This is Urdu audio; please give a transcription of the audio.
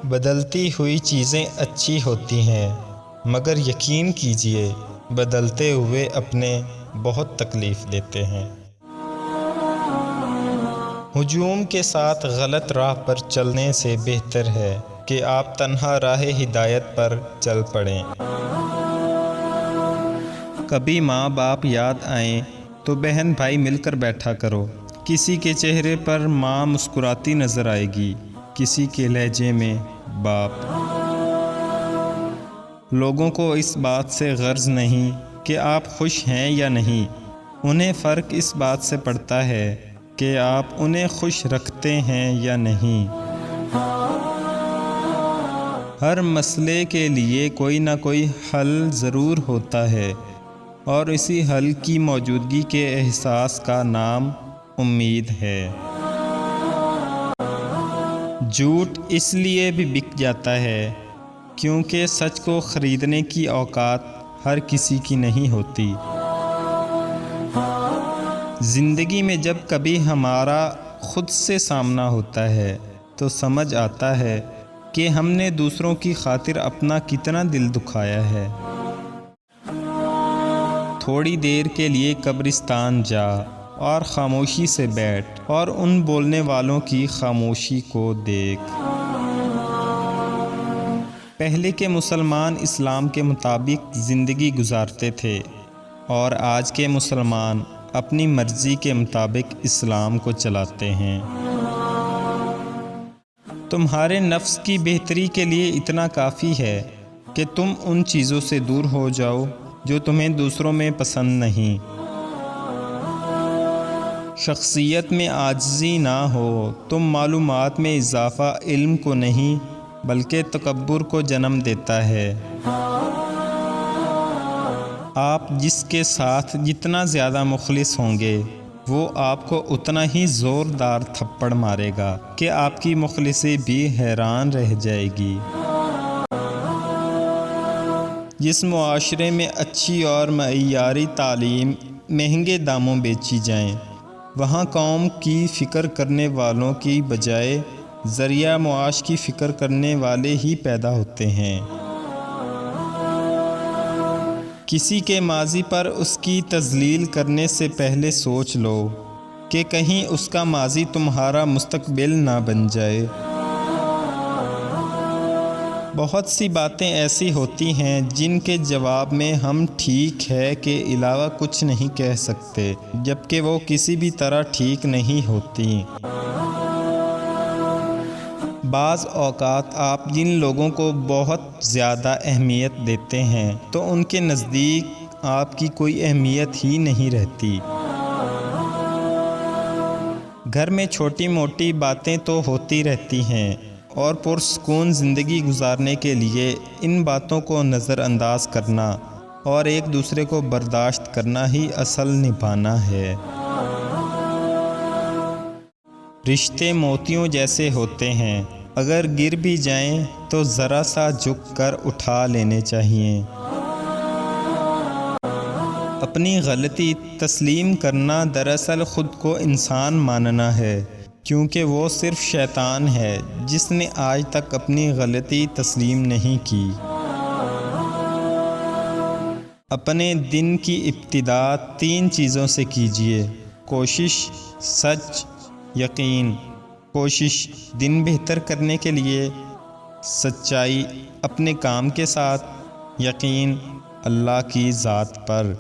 بدلتی ہوئی چیزیں اچھی ہوتی ہیں، مگر یقین کیجیے بدلتے ہوئے اپنے بہت تکلیف دیتے ہیں۔ ہجوم کے ساتھ غلط راہ پر چلنے سے بہتر ہے کہ آپ تنہا راہ ہدایت پر چل پڑیں۔ کبھی ماں باپ یاد آئیں تو بہن بھائی مل کر بیٹھا کرو۔ کسی کے چہرے پر ماں مسکراتی نظر آئے گی، کسی کے لہجے میں باپ۔ لوگوں کو اس بات سے غرض نہیں کہ آپ خوش ہیں یا نہیں، انہیں فرق اس بات سے پڑتا ہے کہ آپ انہیں خوش رکھتے ہیں یا نہیں۔ ہر مسئلے کے لیے کوئی نہ کوئی حل ضرور ہوتا ہے، اور اسی حل کی موجودگی کے احساس کا نام امید ہے۔ جھوٹ اس لیے بھی بک جاتا ہے کیونکہ سچ کو خریدنے کی اوقات ہر کسی کی نہیں ہوتی۔ زندگی میں جب کبھی ہمارا خود سے سامنا ہوتا ہے تو سمجھ آتا ہے کہ ہم نے دوسروں کی خاطر اپنا کتنا دل دکھایا ہے۔ تھوڑی دیر کے لیے قبرستان جا اور خاموشی سے بیٹھ اور ان بولنے والوں کی خاموشی کو دیکھ۔ پہلے کے مسلمان اسلام کے مطابق زندگی گزارتے تھے، اور آج کے مسلمان اپنی مرضی کے مطابق اسلام کو چلاتے ہیں۔ تمہارے نفس کی بہتری کے لیے اتنا کافی ہے کہ تم ان چیزوں سے دور ہو جاؤ جو تمہیں دوسروں میں پسند نہیں۔ شخصیت میں عاجزی نہ ہو، تم معلومات میں اضافہ علم کو نہیں بلکہ تکبر کو جنم دیتا ہے۔ آپ جس کے ساتھ جتنا زیادہ مخلص ہوں گے، وہ آپ کو اتنا ہی زوردار تھپڑ مارے گا کہ آپ کی مخلصی بھی حیران رہ جائے گی۔ جس معاشرے میں اچھی اور معیاری تعلیم مہنگے داموں بیچی جائیں، وہاں قوم کی فکر کرنے والوں کی بجائے ذریعہ معاش کی فکر کرنے والے ہی پیدا ہوتے ہیں۔ کسی کے ماضی پر اس کی تذلیل کرنے سے پہلے سوچ لو کہ کہیں اس کا ماضی تمہارا مستقبل نہ بن جائے۔ بہت سی باتیں ایسی ہوتی ہیں جن کے جواب میں ہم ٹھیک ہے کے علاوہ کچھ نہیں کہہ سکتے، جبکہ وہ کسی بھی طرح ٹھیک نہیں ہوتی۔ بعض اوقات آپ جن لوگوں کو بہت زیادہ اہمیت دیتے ہیں تو ان کے نزدیک آپ کی کوئی اہمیت ہی نہیں رہتی۔ گھر میں چھوٹی موٹی باتیں تو ہوتی رہتی ہیں، اور پرسکون زندگی گزارنے کے لیے ان باتوں کو نظر انداز کرنا اور ایک دوسرے کو برداشت کرنا ہی اصل نبھانا ہے۔ رشتے موتیوں جیسے ہوتے ہیں، اگر گر بھی جائیں تو ذرا سا جھک کر اٹھا لینے چاہیے۔ اپنی غلطی تسلیم کرنا دراصل خود کو انسان ماننا ہے، کیونکہ وہ صرف شیطان ہے جس نے آج تک اپنی غلطی تسلیم نہیں کی۔ اپنے دن کی ابتدا 3 چیزوں سے کیجیے: کوشش، سچ، یقین۔ کوشش دن بہتر کرنے کے لیے، سچائی اپنے کام کے ساتھ، یقین اللہ کی ذات پر۔